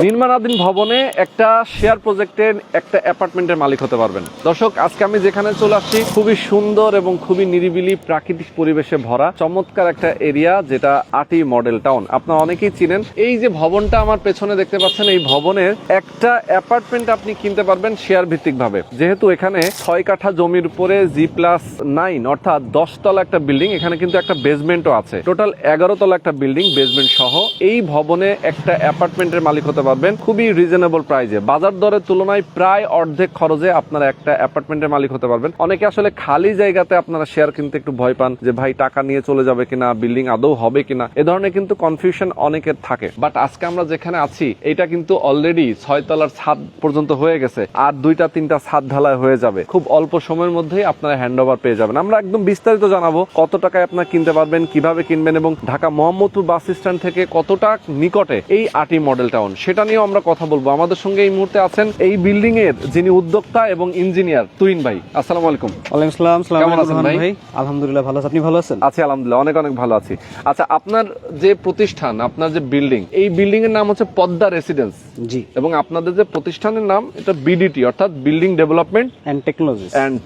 নির্মাণাধীন ভবনে একটা শেয়ার প্রজেক্টের একটা অ্যাপার্টমেন্টের মালিক হতে পারবেন। দর্শক, আজকে আমি যেখানে চলে আসছি খুবই সুন্দর এবং খুবই নিরিবিলি প্রাকৃতিক পরিবেশে ভরা চমৎকার একটা এরিয়া, যেটা আটি মডেল টাউন। আপনারা অনেকেই চিনেন। এই যে ভবনটা আমার পেছনে দেখতে পাচ্ছেন, এই ভবনের একটা অ্যাপার্টমেন্ট আপনি কিনতে পারবেন শেয়ার ভিত্তিক ভাবে। যেহেতু এখানে 6 কাঠা জমির উপরে G+9 অর্থাৎ 10 তলা একটা বিল্ডিং, এখানে কিন্তু একটা বেসমেন্টও আছে। টোটাল 11 তলা একটা বিল্ডিং বেসমেন্ট সহ এই ভবনে একটা অ্যাপার্টমেন্টের মালিক হতে পারবেন খুবই রিজনেবল প্রাইসে। বাজার দরের তুলনায় প্রায় অর্ধেক খরচে আপনারা একটা অ্যাপার্টমেন্টের মালিক হতে পারবেন। অনেকে আসলে খালি জায়গাতে আপনারা শেয়ার কিনতে একটু ভয় পান যে ভাই টাকা নিয়ে চলে যাবে কিনা, বিল্ডিং আদৌ হবে কিনা, এ ধরনের কিন্তু কনফিউশন অনেকের থাকে। বাট আজকে আমরা যেখানে আছি এটা কিন্তু অলরেডি 6 তলার ছাদ পর্যন্ত হয়ে গেছে, আর 2-3টা ছাদ ঢালাই হয়ে যাবে। খুব অল্প সময়ের মধ্যেই আপনারা হ্যান্ডওভার পেয়ে যাবেন। আমরা একদম বিস্তারিত জানাবো কত টাকায় আপনারা কিনতে পারবেন, কিভাবে কিনবেন এবং ঢাকা মোহাম্মদপুর বাস স্ট্যান্ড থেকে কতটা নিকটে এই আটি মডেল টাউন, সেটা নিয়েও আমরা কথা বলবো। আমাদের সঙ্গে এই মুহূর্তে আছেন এই বিল্ডিং এর যিনি উদ্যোক্তা এবং ইঞ্জিনিয়ার, তুহিন ভাই। আসসালামু আলাইকুম। ওয়ালাইকুম আসসালাম। কেমন আছেন ভাই? আলহামদুলিল্লাহ ভালো আছি, আপনি ভালো আছেন? আছি আলহামদুলিল্লাহ, অনেক অনেক ভালো আছি। আচ্ছা, আপনার যে প্রতিষ্ঠান, আপনার যে বিল্ডিং, এই বিল্ডিং এর নাম হচ্ছে পদ্মা রেসিডেন্স। জি। এবং আপনাদের যে প্রতিষ্ঠানের নাম এটা বিডিটি অর্থাৎ বিল্ডিং ডেভেলপমেন্ট এন্ড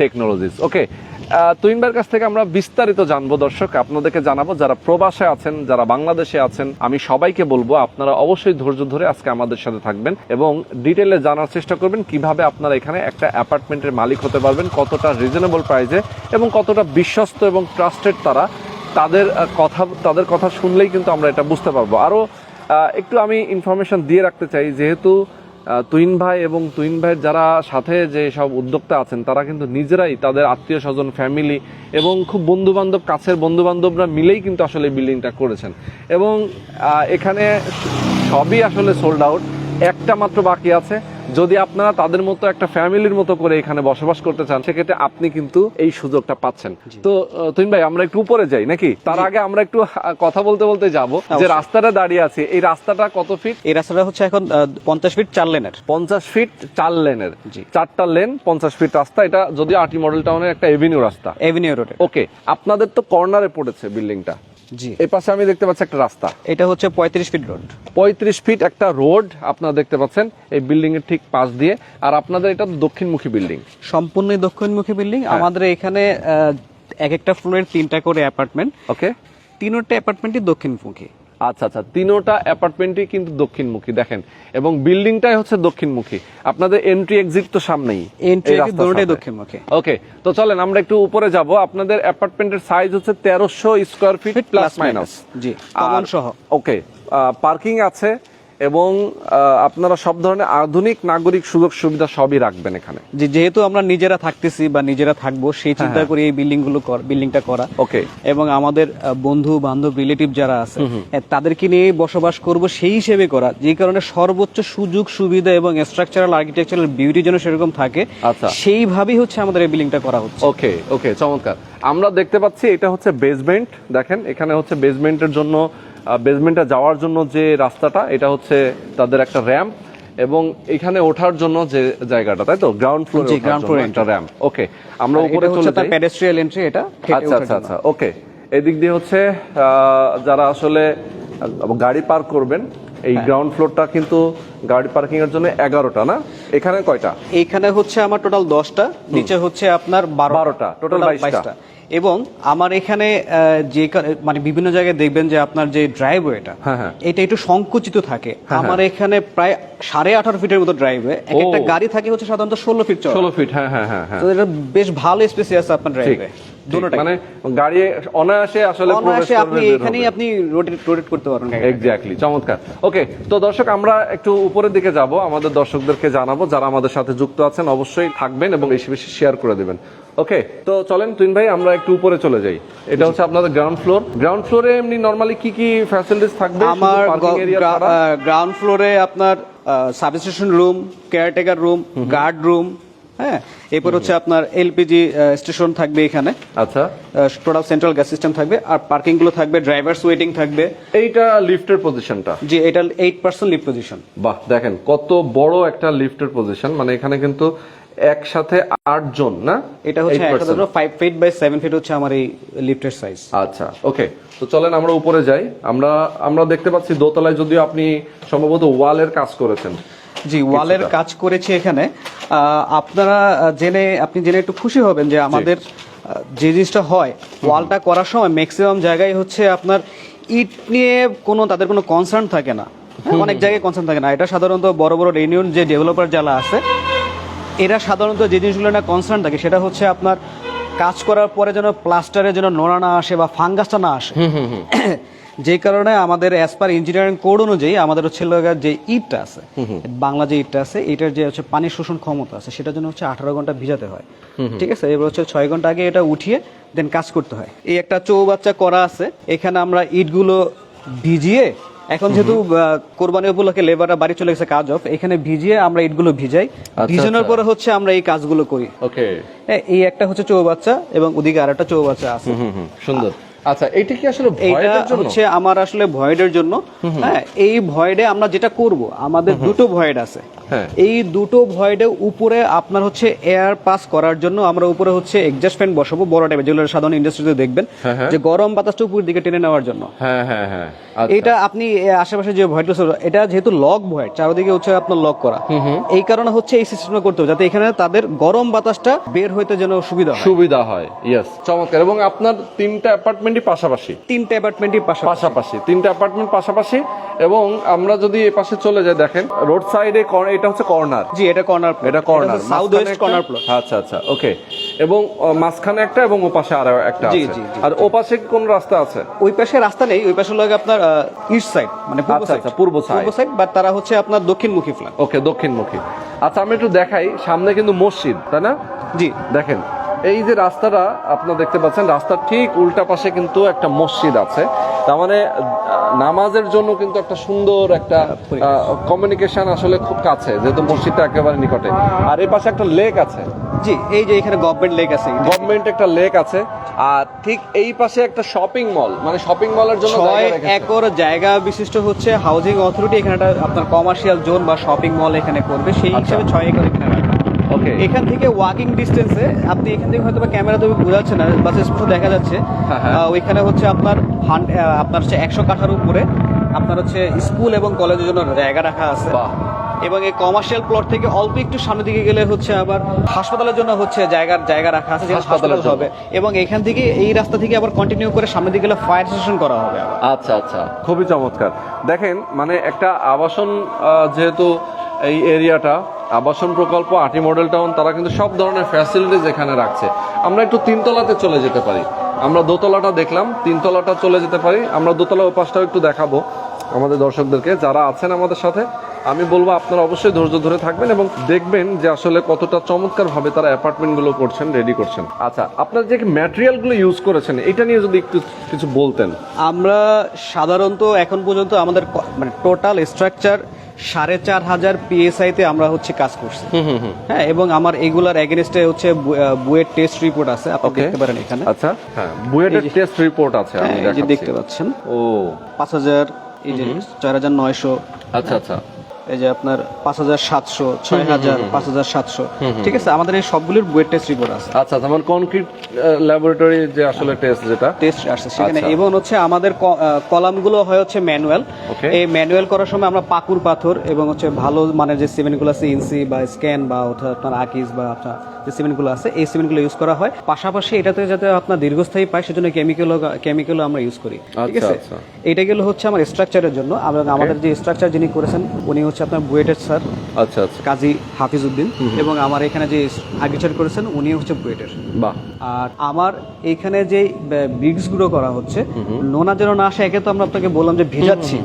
টেকনোলজিস। ওকে, তুহিন ভাইয়ের কাছ থেকে আমরা বিস্তারিত জানবো। দর্শক, আপনাদেরকে জানাবো যারা প্রবাসে আছেন, যারা বাংলাদেশে আছেন, আমি সবাইকে বলবো আপনারা অবশ্যই ধৈর্য ধরে আজকে আমাদের সাথে থাকবেন এবং ডিটেইলে জানার চেষ্টা করবেন কিভাবে আপনারা এখানে একটা অ্যাপার্টমেন্টের মালিক হতে পারবেন, কতটা রিজনেবল প্রাইসে এবং কতটা বিশ্বস্ত এবং ট্রাস্টেড তারা। তাদের কথা শুনলেই কিন্তু আমরা এটা বুঝতে পারবো। আরও একটু আমি ইনফরমেশন দিয়ে রাখতে চাই, যেহেতু তুহিন ভাই এবং তুহিন ভাইয়ের যারা সাথে যে সব উদ্যোক্তা আছেন তারা কিন্তু নিজেরাই তাদের আত্মীয় স্বজন, ফ্যামিলি এবং খুব বন্ধু বান্ধব, কাছের বন্ধু বান্ধবরা মিলেই কিন্তু আসলে এই বিল্ডিংটা করেছেন। এবং এখানে সবই আসলে সোল্ড আউট, একটা মাত্র বাকি আছে। যদি আপনারা তাদের মতো একটা ফ্যামিলির মতো করে এখানে বসবাস করতে চান, সেক্ষেত্রে আপনি কিন্তু এই সুযোগটা পাচ্ছেন। তো তুহিন ভাই, আমরা একটু উপরে যাই নাকি? তার আগে আমরা একটু কথা বলতে বলতে যাব যে রাস্তাটা দাঁড়িয়ে আছে, এই রাস্তাটা কত ফিট? এই রাস্তাটা হচ্ছে এখন 50 ফিট 4 লেনের। 50 ফিট 4 লেনের। জি। 4টা লেন, 50 ফিট রাস্তা। এটা যদি আটি মডেল টাউনের একটা এভিনিউ রাস্তা, এভিনিউ রোড। ওকে। আপনাদের তো কর্নারে পড়েছে বিল্ডিংটা। জি। এই পাশে আমি দেখতে পাচ্ছি একটা রাস্তা, এটা হচ্ছে 35 ফিট রোড। 35 ফিট একটা রোড আপনারা দেখতে পাচ্ছেন এই বিল্ডিং এর ঠিক পাশ দিয়ে। আর আপনাদের এটা দক্ষিণমুখী বিল্ডিং, সম্পূর্ণ দক্ষিণমুখী বিল্ডিং। আমাদের এখানে এক একটা ফ্লোরের 3টা করে অ্যাপার্টমেন্ট। ওকে। 3টা অ্যাপার্টমেন্টই দক্ষিণমুখী। আচ্ছা আচ্ছা, 3টা অ্যাপার্টমেন্টই কিন্তু দক্ষিণমুখী দেখেন, এবং বিল্ডিংটাই হচ্ছে দক্ষিণমুখী। আপনাদের এন্ট্রি এক্সিট তো সামনেই, এন্ট্রি এক্সিট দুটোই দক্ষিণমুখী। ওকে, তো চলেন আমরা একটু উপরে যাব। আপনাদের অ্যাপার্টমেন্টের সাইজ হচ্ছে 1300 স্কয়ার ফিট প্লাস মাইনাস। জি, কমন সহ। ওকে, পার্কিং আছে এবং আপনারা সব ধরনের আধুনিক নাগরিক সুযোগ সুবিধা সবই রাখবেন এখানে। যেহেতু আমরা নিজেরা থাকতেছি বা নিজেরা থাকবো, সেই চিন্তা করে এই বিল্ডিংটা করা। ওকে। এবং আমাদের বন্ধু বান্ধব রিলেটিভ যারা আছে তাদেরকে নিয়ে বসবাস করব সেই হিসেবে করা, যে কারণে সর্বোচ্চ সুযোগ সুবিধা এবং স্ট্রাকচারাল আর্কিটেকচারাল বিউটি যেন সেরকম থাকে, সেইভাবেই হচ্ছে আমাদের এই বিল্ডিংটা করা হচ্ছে। ওকে ওকে, চমৎকার। আমরা দেখতে পাচ্ছি এটা হচ্ছে বেসমেন্ট। দেখেন এখানে হচ্ছে বেসমেন্টের জন্য, বেসমেন্টে যাওয়ার জন্য যে রাস্তাটা, এটা হচ্ছে তাদের একটা র্যাম্প, এবং এখানে ওঠার জন্য যে জায়গাটা, তাই তো গ্রাউন্ড ফ্লোরে একটা র্যাম্প। ওকে, আমরা উপরে চলে যাই। পেডেস্ট্রিয়াল এন্ট্রি এটা। আচ্ছা আচ্ছা আচ্ছা, ওকে। এদিক দিয়ে হচ্ছে যারা আসলে গাড়ি পার্ক করবেন, এই গ্রাউন্ড ফ্লোরটা কিন্তু গাড়ি পার্কিং এর জন্য 11টা, না? এখানে কয়টা? এখানে হচ্ছে আমার টোটাল 10টা, নিচে হচ্ছে আপনার 12টা, টোটাল 22টা। এবং আমার এখানে যে মানে বিভিন্ন জায়গায় দেখবেন যে আপনার যে ড্রাইভওয়েটা, এটা একটু সংকুচিত থাকে। আমার এখানে প্রায় 18.5 ফিটের মতো ড্রাইভওয়ে। একটা গাড়ি থাকে হচ্ছে সাধারণত 16 ফিট চওড়া। 16 ফিট, হ্যাঁ হ্যাঁ হ্যাঁ। তো এটা বেশ ভালো স্পেস আছে আপনার ড্রাইভওয়ে। মানে গাড়ি অনায়াসে আসলে আপনি এখানেই আপনি রোটেট করতে পারবেন। এক্স্যাক্টলি, চমৎকার। ওকে, তো দর্শক আমরা একটু উপরের দিকে যাব, আমাদের দর্শকদেরকে জানাবো যারা আমাদের সাথে যুক্ত আছেন অবশ্যই থাকবেন এবং বেশি বেশি শেয়ার করে দেবেন। ওকে, তো চলেন তুহিন ভাই আমরা একটু উপরে চলে যাই। এটা হচ্ছে আপনাদের গ্রাউন্ড ফ্লোর। গ্রাউন্ড ফ্লোরে এমনি নরমালি কি কি ফ্যাসিলিটিস থাকবে? আমার গ্রাউন্ড ফ্লোরে আপনার substation room, caretaker room, guard room, হ্যাঁ, এরপর হচ্ছে আপনার এলপিজি স্টেশন থাকবে এখানে। আচ্ছা, টোটাল সেন্ট্রাল গ্যাস সিস্টেম থাকবে, আর পার্কিং গুলো থাকবে, ড্রাইভার্স ওয়েটিং থাকবে। এইটা লিফটের পজিশনটা? জি, এটা 8% লিফট পজিশন। বাহ, দেখেন কত বড় একটা লিফটের পজিশন। মানে এখানে কিন্তু একসাথে 8 জন না? এটা হচ্ছে 5 ফিট বাই 7 ফিট হচ্ছে আমার এই লিফটের সাইজ। আচ্ছা, ওকে। তো চলেন আমরা উপরে যাই। আমরা দেখতে পাচ্ছি দোতলায় যদিও আপনি সম্ভবত ওয়ালের কাজ করেছেন। জি, ওয়ালের কাজ করেছি এখানে। আপনি জেনে একটু খুশি হবেন যে আমাদের যে জিনিসটা হয়, ওয়ালটা করার সময় ম্যাক্সিমাম জায়গায় হচ্ছে আপনার ইট নিয়ে তাদের কোনো কনসার্ন থাকে না। অনেক জায়গায় কনসার্ন থাকে না। এটা সাধারণত বড় বড় রেনিউন যে ডেভেলপার যারা আছে, এরা সাধারণত যে জিনিসগুলো না কনসার্ন থাকে সেটা হচ্ছে আপনার কাজ করার পরে যেন প্লাস্টারে যেন নোড়া না আসে বা ফাঙ্গাসটা না আসে। যে কারণে আমাদের অ্যাজ পার ইঞ্জিনিয়ারিং কোড অনুযায়ী আমাদের হচ্ছে যে ইটটা আছে, বাংলা যে ইটটা আছে, এটার যে হচ্ছে পানি শোষণ ক্ষমতা আছে সেটার জন্য হচ্ছে 18 ঘন্টা ভিজাতে হয়। ঠিক আছে, এবার হচ্ছে 6 ঘন্টা আগে এটা উঠিয়ে দেন কাজ করতে হয়। এই একটা চৌবাচ্চা করা আছে, এখানে আমরা ইটগুলো ভিজিয়ে, এখন যেহেতু কোরবানি উপলক্ষে লেবাররা বাড়ি চলে গেছে কাজ অফ, এখানে ভিজিয়ে আমরা ইটগুলো ভিজাই, ভিজানোর পরে হচ্ছে আমরা এই কাজগুলো করি। ওকে, এই একটা হচ্ছে চৌবাচ্চা এবং ওদিকে আরেকটা চৌবাচ্চা আছে। সুন্দর। আচ্ছা, এটা কি আসলে ভয়েডের জন্য? হচ্ছে আমার আসলে ভয়েডের জন্য। হ্যাঁ, এই ভয়েডে আমরা যেটা করব, আমাদের দুটো ভয়েড আছে। এই দুটো ভয়েডে উপরে আপনার হচ্ছে এয়ার পাস করার জন্য আমরা উপরে হচ্ছে এক্সজস্ট ফ্যান বসাবো, বড় টাইপের, যেগুলো সাধারণ ইন্ডাস্ট্রিতে দেখবেন যে গরম বাতাসটা উপর দিকে টেনে নেওয়ার জন্য। এটা আপনি আশেপাশে যে ভয়েড, এটা যেহেতু লক ভয়েড, চারদিকে হচ্ছে আপনার লক করা, এই কারণে হচ্ছে এই সিস্টেমটা করতে হবে যাতে এখানে তাদের গরম বাতাসটা বের হইতে যেন সুবিধা হয়। ইয়েস, চমৎকার। এবং আপনার 3টা অ্যাপার্টমেন্টই পাশাপাশি? 3টা অ্যাপার্টমেন্টই পাশাপাশি, 3টা অ্যাপার্টমেন্ট পাশাপাশি। এবং আমরা যদি এই পাশে চলে যাই, দেখেন রোড সাইডে এটা হচ্ছে কর্নার। জি, এটা corner, south West corner plot. আচ্ছা আচ্ছা, ওকে। এবং মাঝখানে একটা এবং ওপাশে আরো একটা আছে। আর ওপাশে কোন রাস্তা আছে? ওই পাশে রাস্তা নেই, ওই পাশে লাগে আপনার ইস্ট সাইড, মানে পূর্ব সাইড, বাট তারা হচ্ছে আপনার দক্ষিণমুখী ফ্ল্যাট। ওকে, দক্ষিণমুখী। আচ্ছা, আমি একটু দেখাই, সামনে কিন্তু মসজিদ, তাই না? জি, দেখেন এই যে রাস্তাটা আপনারা দেখতে পাচ্ছেন, রাস্তার ঠিক উল্টা পাশে কিন্তু একটা মসজিদ আছে। তার মানে নামাজের জন্য কিন্তু একটা সুন্দর একটা কমিউনিকেশন আসলে খুব কাছে, যেহেতু মসজিদটা একেবারে নিকটে। আর এই পাশে একটা লেক আছে। জি, এই যে এখানে গভর্নমেন্ট লেক আছে, গভর্নমেন্ট একটা লেক আছে। আর ঠিক এই পাশে একটা শপিং মল, মানে শপিং মলের জন্য 6 একর জায়গা বিশিষ্ট হচ্ছে হাউজিং অথরিটি এখানে আপনার কমার্শিয়াল জোন বা শপিং মল এখানে করবে, সেই হিসাবে 6 একর এখানে রাখা। ওকে, এখান থেকে ওয়াকিং ডিস্টেন্সে, আপনি এখান থেকে হয়তো বা ক্যামেরা তবে বোঝা যাচ্ছে না, বাস স্পষ্ট দেখা যাচ্ছে, ওইখানে হচ্ছে আপনার হচ্ছে 100 কাঠার উপরে আপনার হচ্ছে স্কুল এবং কলেজের জন্য জায়গা রাখা আছে। এবং এই কমার্শিয়াল প্লট থেকে অল্প একটু সামনের দিকে গেলে হচ্ছে আবার হাসপাতালের জন্য হচ্ছে জায়গা রাখা আছে, হাসপাতাল হবে। এবং এখান থেকে এই রাস্তা থেকে আবার কন্টিনিউ করে সামনের দিকে গেলে ফায়ার স্টেশন করা হবে। আচ্ছা আচ্ছা, খুবই চমৎকার। দেখেন, মানে একটা আবাসন, যেহেতু এই এরিয়াটা আবাসন প্রকল্প, আটি মডেল টাউন, তারা কিন্তু সব ধরনের ফ্যাসিলিটিস এখানে রাখছে। আমরা একটু 3 তলাতে চলে যেতে পারি। আমরা দোতলাটা দেখলাম, 3 তলাটা চলে যেতে পারি। আমরা দোতলা উপাসটাও একটু দেখাবো আমাদের দর্শকদেরকে যারা আছেন আমাদের সাথে। আমি বলবো আপনারা অবশ্যই ধৈর্য ধরে থাকবেন এবং দেখবেন যে আসলে কতটা চমৎকার ভাবে তারা অ্যাপার্টমেন্টগুলো করছেন, রেডি করছেন। আচ্ছা, আপনারা যে ম্যাটেরিয়ালগুলো ইউজ করেছেন এটা নিয়ে যদি একটু কিছু বলতেন। আমরা সাধারণত এখন পর্যন্ত আমাদের মানে টোটাল স্ট্রাকচার 4500 PSI তে আমরা হচ্ছে কাজ করছি। হ্যাঁ, এবং আমার এগুলার এগেইনস্টে হচ্ছে বুয়েট টেস্ট রিপোর্ট আছে, আপনি দেখতে পারেন এখানে। আচ্ছা, হ্যাঁ, বুয়েটের টেস্ট রিপোর্ট আছে, আমি দেখতে পাচ্ছেন। ও 5000, এই যে 4900। আচ্ছা আচ্ছা, এই যে আপনার 5700, 6000, 5700। ঠিক আছে, আমাদের এই সবগুলোর বুয়েট টেস্ট রিপোর্ট আছে। আচ্ছা, যেমন কনক্রিট ল্যাবরেটরি যে আসলে টেস্ট আসছে সেখানে। এবং হচ্ছে আমাদের কলামগুলো হয় হচ্ছে ম্যানুয়াল। এই ম্যানুয়াল করার সময় আমরা পাকুর পাথর এবং হচ্ছে ভালো মানের যে সিমেন্টগুলো আছে, ইনসি বা স্ক্যান বা আপনার আকিস বা আপনার যে সিমেন্টগুলো আছে, এই সিমেন্টগুলো ইউজ করা হয়। পাশাপাশি এটাতে যাতে আপনার দীর্ঘস্থায়ী পায় সেজন্য কেমিক্যালও আমরা ইউজ করি। ঠিক আছে, এটা গেল হচ্ছে আমার স্ট্রাকচারের জন্য। আমাদের যে স্ট্রাকচার যিনি করেছেন উনি হচ্ছে আপনার বুয়েটের স্যার, আচ্ছা আচ্ছা, কাজী হাফিজউদ্দিন। এবং আমার এখানে যে আর্কিটেক্ট করেছেন উনি হচ্ছে বুয়েটের। বাহ। আর আমার এখানে যে ব্রিক্স গুলো করা হচ্ছে, নোনা যেন না আসে, একে তো আমরা আপনাকে বললাম যে ভিজাচ্ছি,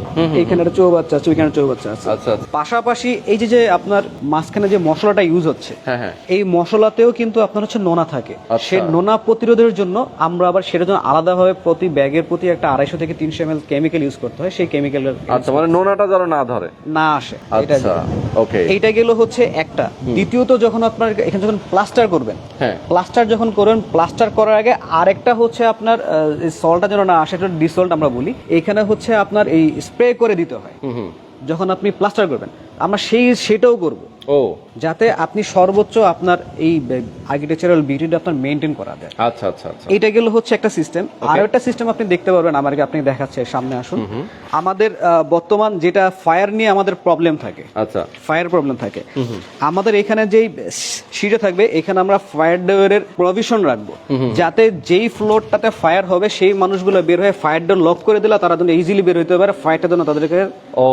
এখানে একটা চৌবাচ্চা আছে, ওইখানে চৌবাচ্চা আছে। আচ্ছা, পাশাপাশি এই যে আপনার মাঝখানে যে মশলাটা ইউজ হচ্ছে, এই মশলাতেও কিন্তু আপনার হচ্ছে নোনা থাকে। সেই নোনা প্রতিরোধের জন্য আমরা আবার সেটার জন্য আলাদাভাবে প্রতি ব্যাগের প্রতি একটা 250 থেকে 300 ml কেমিক্যাল ইউজ করতে হয়। সেই কেমিক্যালের, আচ্ছা, মানে নোনাটা যেন না আসে। আচ্ছা, ওকে, এইটা গেল হচ্ছে একটা। দ্বিতীয়ত, যখন আপনার এখানে যখন প্লাস্টার করবেন, প্লাস্টার করার আগে আরেকটা হচ্ছে আপনার সল্টটা যেন না আসে, ডিসল্ট আমরা বলি, এখানে হচ্ছে আপনার এই স্প্রে করে দিতে হয়। যখন আপনি প্লাস্টার করবেন, আমরা সেটাও করব ও যাতে আপনি সর্বোচ্চ আপনার এই আর্কিটেকচারাল বিউটিটা আপনার মেনটেন করা যায়। আচ্ছা আচ্ছা আচ্ছা, এটা গেল হচ্ছে একটা সিস্টেম। আর একটা সিস্টেম আপনি দেখতে পারবেন, আমাকে আপনি দেখাচ্ছে, সামনে আসুন। আমাদের বর্তমান যেটা ফায়ার নিয়ে আমাদের প্রবলেম থাকে, আচ্ছা ফায়ার প্রবলেম থাকে, আমাদের এখানে যেই সিটে থাকবে এখানে আমরা ফায়ার ডোরের প্রভিশন রাখবো, যাতে যেই ফ্লোরটাতে ফায়ার হবে সেই মানুষগুলো বের হয়ে ফায়ার ডোর লক করে দিলে তারা যেন ইজিলি বের হইতে পারে, ফায়ারটা যেন তাদেরকে ও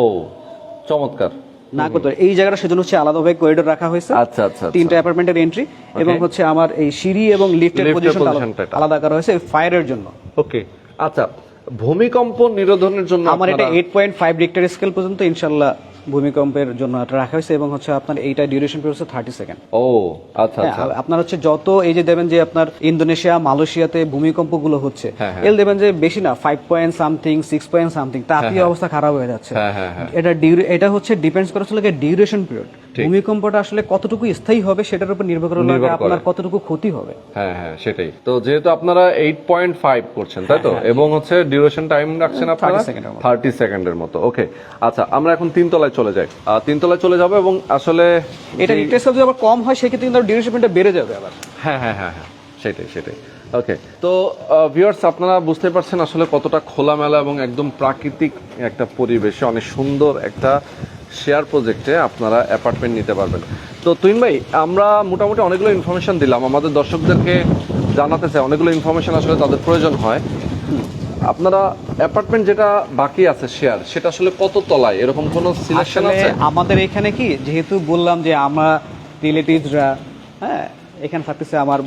চমৎকার না করতে পারে। এই জায়গাটা সেজন্য হচ্ছে আলাদাভাবে করিডোর রাখা হয়েছে। আচ্ছা আচ্ছা, তিনটা অ্যাপার্টমেন্টের এন্ট্রি এবং হচ্ছে আমার এই সিঁড়ি এবং লিফটের পজিশনটা আলাদা করা হয়েছে ফায়ারের জন্য। ওকে আচ্ছা, ভূমিকম্প নিরোধনের জন্য আমার এটা 8.5 রিক্টার স্কেল পর্যন্ত ইনশাআল্লাহ ভূমিকম্পের জন্য এটা রাখা হয়েছে এবং হচ্ছে আপনার এইটা ডিউরেশন পিরিয়ড হচ্ছে 30 সেকেন্ড। ও আচ্ছা আচ্ছা, আপনার হচ্ছে যত এই যে দেবেন যে আপনার ইন্দোনেশিয়া মালয়েশিয়াতে ভূমিকম্পগুলো হচ্ছে, এল দেবেন যে বেশি না 5 পয়েন্ট সামথিং 6 পয়েন্ট সামথিং, তাতেই অবস্থা খারাপ হয়ে যাচ্ছে। এটা হচ্ছে ডিপেন্ডস করে আসলে ডিউরেশন পিরিয়ড। ভূমিকম্পটা আসলে কতটুকু স্থায়ী হবে সেটার উপর নির্ভর করে আপনার কতটুকু ক্ষতি হবে। হ্যাঁ হ্যাঁ সেটাই তো, যেহেতু আপনারা 8.5 করছেন তাই তো, এবং হচ্ছে ডিউরেশন টাইম রাখছেন আপনারা 30 সেকেন্ডের মতো। ওকে আচ্ছা, আমরা এখন 3 তলায় চলে যাই। 3 তলায় চলে যাব এবং আসলে এটা রিক্টার স্কেল যদি আবার কম হয় সেক্ষেত্রে কিন্তু ডিউরেশনটা বেড়ে যাবে আবার। হ্যাঁ হ্যাঁ হ্যাঁ হ্যাঁ সেটাই সেটাই। ওকে তো ভিউয়ার্স, আপনারা বুঝতে পারছেন আসলে কতটা খোলামেলা এবং একদম প্রাকৃতিক একটা পরিবেশে অনেক সুন্দর একটা শেয়ার প্রজেক্টে আপনারা অ্যাপার্টমেন্ট নিতে পারবেন। তো তুহিন ভাই, আমরা মোটামুটি অনেকগুলো ইনফরমেশন দিলাম, আমাদের দর্শকদেরকে জানাতে চাই অনেকগুলো ইনফরমেশন আসলে তাদের প্রয়োজন হয়। আপনারা অ্যাপার্টমেন্ট যেটা বাকি আছে শেয়ার, সেটা আসলে কত তলায়, এরকম কোনো সিলেকশন আছে? আমাদের এখানে কি, যেহেতু বললাম যে আমরা রিলেটিভসরা, হ্যাঁ এখানে থাকতেছে আমার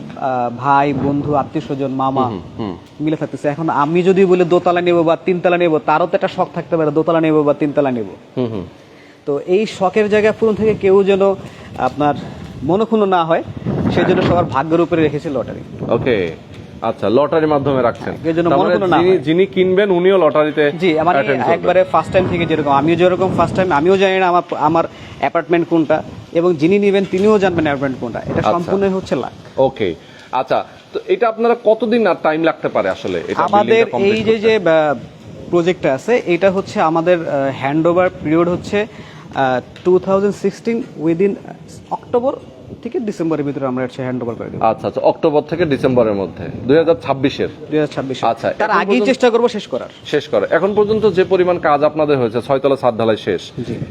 ভাই বন্ধু আত্মীয় স্বজন মামা মিলে থাকতেছে। এখন আমি যদি বলি দোতলা নেবো বা 3 তলা নেবো, তারও তো একটা শখ থাকতে পারে দোতলা নেবো বা 3 তলা নেবো। তো এই শখের জায়গা পূরণ থেকে কেউ যেন আপনার মনক্ষুণ্ণ না হয়, সেই জন্য সবার ভাগ্যের উপরে রেখেছে লটারি। ওকে আচ্ছা, লটারির মাধ্যমে রাখছেন, এর জন্য মনক্ষুণ্ণ না হয়। যিনি কিনবেন উনিও লটারিতে। জি, আমার একবারে ফার্স্ট টাইম থেকে যেরকম আমিও যেরকম ফার্স্ট টাইম, আমিও জানি না আমার অ্যাপার্টমেন্ট কোনটা, এবং যিনি নেবেন তিনিও জানবেন অ্যাপার্টমেন্ট কোনটা। এটা সম্পূর্ণ হচ্ছে লাক। ওকে আচ্ছা, তো এটা আপনারা কতদিন আর টাইম লাগতে পারে আসলে? আমাদের এই যে প্রজেক্টটা আছে, এটা হচ্ছে আমাদের হ্যান্ডওভার পিরিয়ড হচ্ছে 2016 উইদিন অক্টোবর থেকে ডিসেম্বরের ভিতরে আমরা হচ্ছে হ্যান্ডওভার করে দেব। আচ্ছা আচ্ছা, অক্টোবর থেকে ডিসেম্বরের মধ্যে 2026 আচ্ছা, তার আগেই চেষ্টা করব শেষ করার। এখন পর্যন্ত যে পরিমাণ কাজ আপনাদের হয়েছে, 6 তলা ছাদ ঢালাই শেষ,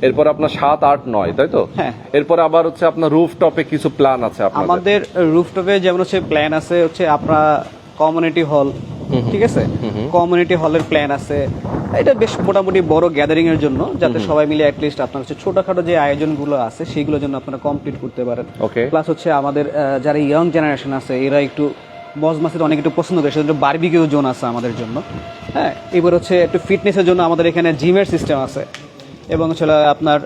এরপর আপনার 7, 8, 9 তাই তো? হ্যাঁ। এরপর আবার হচ্ছে আপনার রুফটপে কিছু প্ল্যান আছে আপনাদের? আমাদের রুফটপে যেমন হচ্ছে প্ল্যান আছে হচ্ছে আপনার কমিউনিটি হল, ঠিক আছে, কমিউনিটি হলের প্ল্যান আছে। এটা বেশ মোটামুটি বড় গ্যাদারিং এর জন্য, যাতে সবাই মিলে অ্যাটলিস্ট আপনার হচ্ছে ছোটখাটো যে আয়োজনগুলো আছে সেগুলোর জন্য আপনারা কমপ্লিট করতে পারেন। প্লাস হচ্ছে আমাদের যারা ইয়ং জেনারেশন আছে এরা একটু মজ মাসিদ অনেক একটু পছন্দ করে, সেজন্য বারবিকিউ জোন আছে আমাদের জন্য। হ্যাঁ, এবার হচ্ছে একটু ফিটনেসের জন্য আমাদের এখানে জিমের সিস্টেম আছে, এবং হচ্ছে আপনার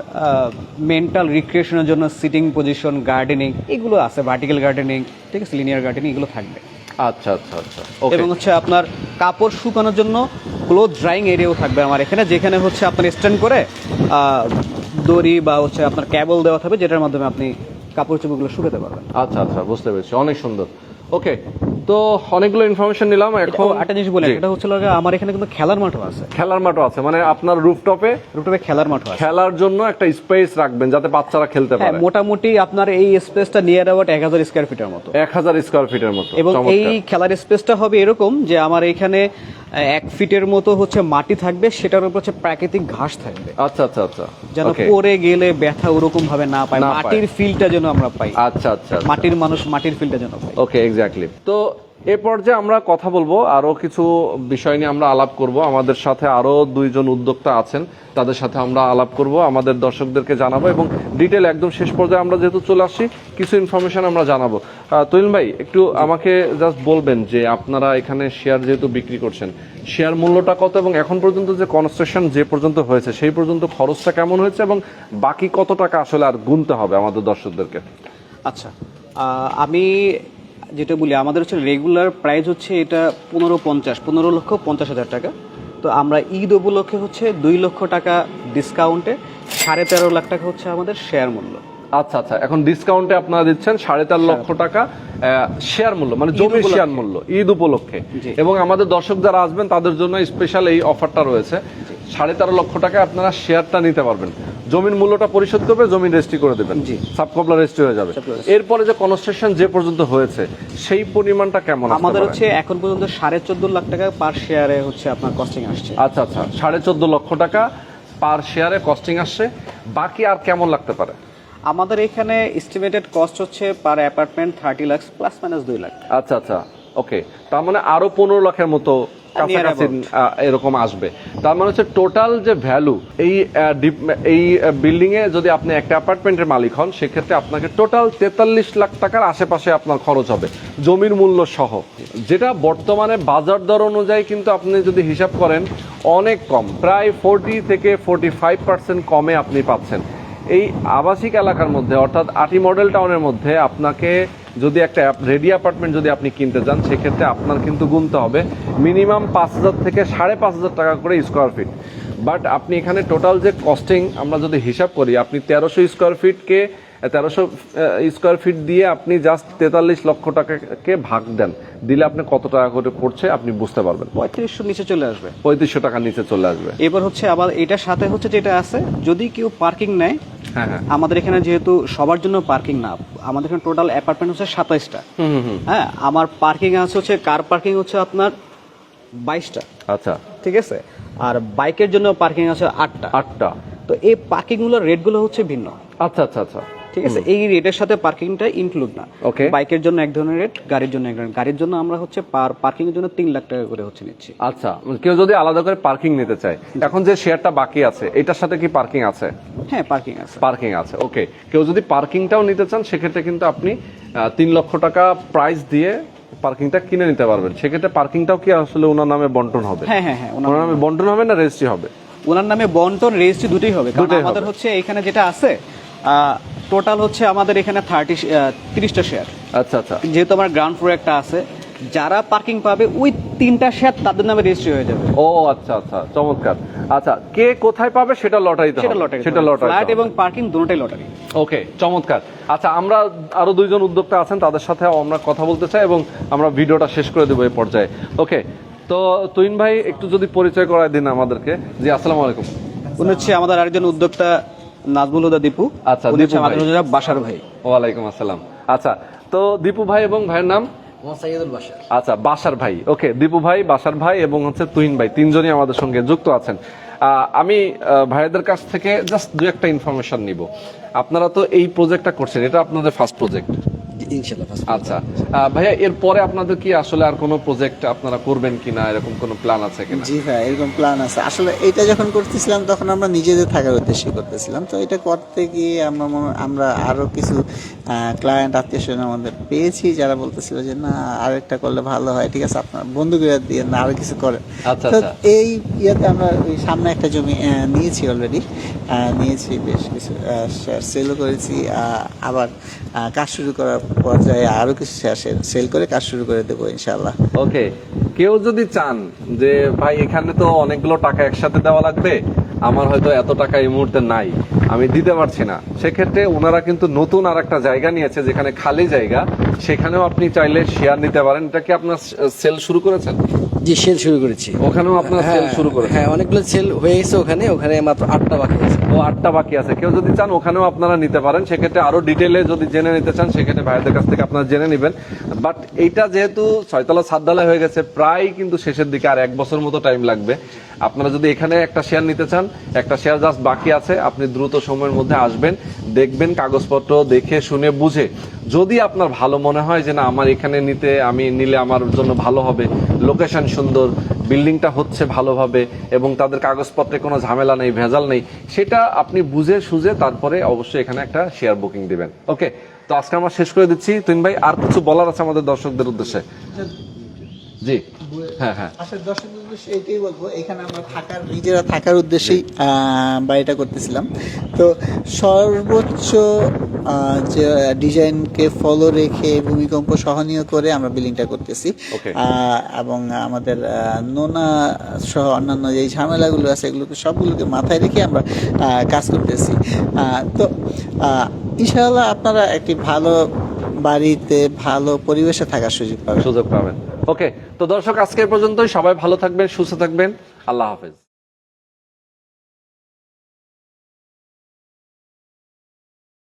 মেন্টাল রিক্রিয়েশনের জন্য সিটিং পজিশন, গার্ডেনিং এগুলো আছে, ভার্টিক্যাল গার্ডেনিং, ঠিক আছে, লিনিয়ার গার্ডেনিং এগুলো থাকবে। আচ্ছা আচ্ছা আচ্ছা। এবং হচ্ছে আপনার কাপড় শুকানোর জন্য ক্লোথ ড্রাইং এরিয়াও থাকবে আমার এখানে, যেখানে হচ্ছে আপনার স্ট্যান্ড করে দড়ি বা হচ্ছে আপনার ক্যাবল দেওয়া থাকবে, যেটার মাধ্যমে আপনি কাপড় চোপড়গুলো শুকাতে পারবেন। আচ্ছা আচ্ছা, বুঝতে পেরেছি, অনেক সুন্দর। ওকে, তো অনেকগুলো ইনফরমেশন নিলাম। এখন একটা জিনিস বলে, এটা হচ্ছে আমার এখানে কিন্তু খেলার মাঠও আছে। খেলার মাঠও আছে মানে আপনার রুফটপে খেলার মাঠও আছে, খেলার জন্য একটা স্পেস রাখবেন যাতে বাচ্চারা খেলতে পারে। মোটামুটি আপনার এই স্পেসটা নিয়ার অ্যাবাউট 1000 স্কয়ার ফিটের মতো। 1000 স্কয়ার ফিটের মতো। এবং এই খেলার স্পেসটা হবে এরকম যে আমার এখানে 1 ফিটের মতো হচ্ছে মাটি থাকবে, সেটার উপর হচ্ছে প্রাকৃতিক ঘাস থাকবে। আচ্ছা আচ্ছা আচ্ছা, যেন পরে গেলে ব্যথা ওরকম ভাবে না পায়, মাটির ফিলটা যেন আমরা পাই। আচ্ছা আচ্ছা, মাটির মানুষ মাটির ফিলটা যেন পাই। ওকে, এক্স্যাক্টলি। তো এ পর্যায়ে আমরা কথা বলবো, আরো কিছু বিষয় নিয়ে আমরা আলাপ করব। আমাদের সাথে আরো 2 জন উদ্যোক্তা আছেন, তাদের সাথে আমরা আলাপ করব, আমাদের দর্শকদেরকে জানাবো, এবং ডিটেল একদম শেষ পর্যায়ে আমরা যেহেতু চলে আসছি কিছু ইনফরমেশন আমরা জানাবো। তুহিন ভাই, একটু আমাকে জাস্ট বলবেন যে আপনারা এখানে শেয়ার যেহেতু বিক্রি করছেন, শেয়ার মূল্যটা কত, এবং এখন পর্যন্ত যে কনস্ট্রাকশন যে পর্যন্ত হয়েছে সেই পর্যন্ত খরচটা কেমন হয়েছে, এবং বাকি কত টাকা আসলে আর গুনতে হবে আমাদের দর্শকদেরকে? আচ্ছা, আমি যেটা বলি, আমাদের হচ্ছে রেগুলার প্রাইস হচ্ছে এটা 15,50,000 টাকা। তো আমরা ঈদ উপলক্ষে হচ্ছে 2 লক্ষ টাকা ডিসকাউন্টে 13.5 লাখ টাকা হচ্ছে আমাদের শেয়ার মূল্য। আচ্ছা আচ্ছা, এখন ডিসকাউন্টে আপনারা দিচ্ছেন 4.5 লক্ষ টাকা শেয়ার মূল্য, মানে জমির শেয়ার মূল্য ঈদ উপলক্ষে। এবং আমাদের দর্শক যারা আসবেন তাদের জন্য স্পেশাল এই অফারটা রয়েছে। 13.5 লক্ষ টাকায় আপনারা শেয়ারটা নিতে পারবেন। জমির মূল্যটা পরিশোধ করবে, জমি রেজিস্ট্রি করে দেবেন, সাবকবলা রেজিস্ট্রি হয়ে যাবে। এরপরে যে কনস্ট্রাকশন যে পর্যন্ত হয়েছে সেই পরিমাণটা কেমন? আমাদের হচ্ছে এখন পর্যন্ত 14.5 লাখ টাকা পার শেয়ারে হচ্ছে আপনার কস্টিং আসছে। আচ্ছা আচ্ছা, 14.5 লক্ষ টাকা পার শেয়ারে কস্টিং আসছে। বাকি আর কেমন লাগতে পারে? আমাদের এখানে এস্টিমেটেড কস্ট হচ্ছে per apartment 30 lakh plus minus 2 lakh. আচ্ছা আচ্ছা, ওকে, তার মানে আরো 15 লাখের মতো কাছাকাছি এরকম আসবে। তার মানে হচ্ছে টোটাল যে ভ্যালু এই বিল্ডিং এ যদি আপনি একটা অ্যাপার্টমেন্টের মালিক হন, সেক্ষেত্রে আপনাকে টোটাল 43 লাখ টাকার আশেপাশে আপনার খরচ হবে জমির মূল্য সহ, যেটা বর্তমানে বাজার দর অনুযায়ী কিন্তু আপনি যদি হিসাব করেন অনেক কম, প্রায় 40 থেকে 45% কমে আপনি পাচ্ছেন। এই আবাসিক এলাকার মধ্যে অর্থাৎ আটি মডেল টাউনের মধ্যে আপনাকে যদি একটা রেডি অ্যাপার্টমেন্ট যদি আপনি কিনতে চান, সেক্ষেত্রে আপনার কিন্তু গুনতে হবে মিনিমাম 5,000 থেকে 5,500 টাকা করে স্কোয়ার ফিট। বাট আপনি এখানে টোটাল যে কস্টিং আমরা যদি হিসাব করি, আপনি 1300 স্কোয়ার ফিটকে 1300 স্কোয়ার ফিট দিয়ে আপনি জাস্ট 43 লক্ষ টাকাকে ভাগ দেন, দিলে আপনি কত টাকা করে পড়ছে আপনি বুঝতে পারবেন। 3500 নিচে চলে আসবে, 3500 টাকা নিচে চলে আসবে। এবার হচ্ছে আবার এটার সাথে হচ্ছে যেটা আছে, যদি কেউ পার্কিং নেয়, হ্যাঁ, আমাদের এখানে যেহেতু সবার জন্য পার্কিং না, আমাদের এখানে টোটাল অ্যাপার্টমেন্ট হচ্ছে 27টা। হ্যাঁ, আমার পার্কিং আছে হচ্ছে কার পার্কিং হচ্ছে আপনার 22টা। আচ্ছা, ঠিক আছে, আর বাইকের জন্য পার্কিং আছে 8টা। তো এই পার্কিং গুলোর রেট গুলো হচ্ছে ভিন্ন। আচ্ছা আচ্ছা আচ্ছা, ঠিক আছে, এই রেটের সাথে পার্কিংটা ইনক্লুড না। ওকে, বাইকের জন্য এক ধরনের রেট, গাড়ির জন্য এক ধরনের। গাড়ির জন্য আমরা হচ্ছে পার্কিং এর জন্য 3 লাখ টাকা করে হচ্ছে নিচ্ছি। আচ্ছা, কেউ যদি আলাদা করে পার্কিং নিতে চায়, এখন যে শেয়ারটা বাকি আছে এটার সাথে কি পার্কিং আছে? হ্যাঁ, পার্কিং আছে। পার্কিং আছে, ওকে। কেউ যদি পার্কিংটাও নিতে চান, সেক্ষেত্রে কিন্তু আপনি 3 লক্ষ টাকা প্রাইস দিয়ে পার্কিংটা কিনে নিতে পারবেন। সেক্ষেত্রে পার্কিংটাও কি আসলে ওনার নামে বন্টন হবে? হ্যাঁ হ্যাঁ হ্যাঁ, ওনার নামে বন্টন হবে না রেজিস্ট্রি হবে? ওনার নামে বন্টন রেজিস্ট্রি দুটোই হবে। কারণ আমাদের হচ্ছে এখানে যেটা আছে টোটাল হচ্ছে আমাদের এখানে 30টা শেয়ার। আচ্ছা আচ্ছা, যেহেতু আমার গ্রাউন্ড ফ্লোর একটা আছে, যারা পার্কিং পাবে ওই 3টা শেয়ার তাদের নামে রেজিস্ট্রি হয়ে যাবে। ও আচ্ছা আচ্ছা, চমৎকার। আচ্ছা, কে কোথায় পাবে সেটা লটারিতে হবে? সেটা লটারি, ফ্ল্যাট এবং পার্কিং দুটোটাই লটারি। ওকে, চমৎকার। আচ্ছা, আমরা আরো 2 জন উদ্যোক্তা আছেন, তাদের সাথে আমরা কথা বলতে চাই এবং আমরা ভিডিওটা শেষ করে দেবো এই পর্যায়ে। ওকে, তো তুহিন ভাই একটু যদি পরিচয় করায় দিন আমাদেরকে। জি, আসসালামু আলাইকুম। উনি হচ্ছে আমাদের আরেকজন উদ্যোক্তা নাজমুল হুদা দীপু। আচ্ছা, উনি হচ্ছে আমাদের বাসার ভাই। ওয়ালাইকুম আসসালাম। আচ্ছা, তো দীপু ভাই এবং ভাইয়ের নাম? আচ্ছা, বাসার ভাই। ওকে, দীপু ভাই, বাসার ভাই এবং হচ্ছে তুহিন ভাই, 3 জনই আমাদের সঙ্গে যুক্ত আছেন। আমি ভাইদের কাছ থেকে জাস্ট 2-1টা ইনফরমেশন নিব। আপনারা তো এই প্রজেক্টটা করছেন, এটা আপনাদের ফার্স্ট প্রজেক্ট? আচ্ছা ভাইয়া, এরপরে আপনাদের কি আসলে আর কোনো প্রজেক্ট আপনারা করবেন কিনা, এরকম কোনো প্ল্যান আছে কিনা? জি ভাই, এরকম প্ল্যান আছে। আসলে এটা যখন করতেছিলাম তখন আমরা নিজেদের থাকার উদ্দেশ্যে করতেছিলাম। তো এটা করতে গিয়ে আমরা আরো কিছু ক্লায়েন্ট আত্মীয় স্বজন আমাদের পেয়েছি, যারা বলতেছিল যে না আর একটা করলে ভালো হয়, ঠিক আছে আপনার বন্ধুগুলো দিয়ে না আরো কিছু করেন। আচ্ছা, তো এই ইয়েতে আমরা ওই সামনে একটা জমি নিয়েছি, অলরেডি নিয়েছি, বেশ কিছু শেয়ার সেলও করেছি। আবার কাজ শুরু করার পর্যায়ে আরো কিছু শেয়ার সেল করে কাজ শুরু করে দেবো ইনশাআল্লাহ। ওকে, কেউ যদি চান যে ভাই এখানে তো অনেকগুলো টাকা একসাথে দেওয়া লাগবে, আমার হয়তো এত টাকা এই মুহূর্তে নাই, আমি দিতে পারছি না, সেক্ষেত্রে ওনারা কিন্তু নতুন আর একটা জায়গা নিয়েছে যেখানে খালি জায়গা, সেখানেও আপনি চাইলে শেয়ার নিতে পারেন। এটা কি আপনার সেল শুরু করেছেন? জি, সেল শুরু করেছি। ওখানেও আপনার সেল শুরু করেছেন? হ্যাঁ, অনেকগুলো সেল হয়ে গেছে ওখানে মাত্র 8টা বাকি আছে। ও, 8টা বাকি আছে। কেউ যদি চান ওখানেও আপনারা নিতে পারেন। সেক্ষেত্রে আরো ডিটেইলে যদি জেনে নিতে চান, সেক্ষেত্রে ভাইদের কাছ থেকে আপনারা জেনে নেবেন। বাট এইটা যেহেতু 6তলা 7 ঢালাই হয়ে গেছে, প্রায় কিন্তু শেষের দিকে আর 1 বছর মতো টাইম লাগবে। আপনারা যদি এখানে একটা শেয়ার নিতে চান, একটা শেয়ার জাস্ট বাকি আছে, আপনি দ্রুত সময়ের মধ্যে আসবেন, দেখবেন, কাগজপত্র দেখে শুনে বুঝে, যদি আপনার ভালো মনে হয় যে না আমার এখানে নিলে আমার জন্য ভালো হবে, লোকেশন সুন্দর, বিল্ডিংটা হচ্ছে ভালোভাবে এবং তাদের কাগজপত্রে কোনো ঝামেলা নেই, ভেজাল নেই, সেটা আপনি বুঝে সুঝে তারপরে অবশ্যই এখানে একটা শেয়ার বুকিং দিবেন। ওকে, তো আজকে আমরা শেষ করে দিচ্ছি। তুহিন ভাই, আর কিছু বলার আছে আমাদের দর্শকদের উদ্দেশ্যে? জি, হ্যাঁ হ্যাঁ, আসলে দর্শকদের উদ্দেশ্যে এটাই বলবো, এখানে আমরা নিজেরা থাকার উদ্দেশ্যেই বাড়িটা করতেছিলাম। তো সর্বোচ্চ যে ডিজাইনকে ফলো রেখে ভূমিকম্প সহনীয় করে আমরা বিল্ডিংটা করতেছি। এবং আমাদের নোনা সহ অন্যান্য যে ঝামেলাগুলো আছে এগুলোকে সবগুলোকে মাথায় রেখে আমরা কাজ করতেছি। তো ইনশাআল্লাহ আপনারা একটি ভালো বাড়িতে ভালো পরিবেশে থাকার সুযোগ পাবেন। ওকে, তো দর্শক আজকে পর্যন্তই। সবাই ভালো থাকবেন, সুস্থ থাকবেন। আল্লাহ হাফেজ।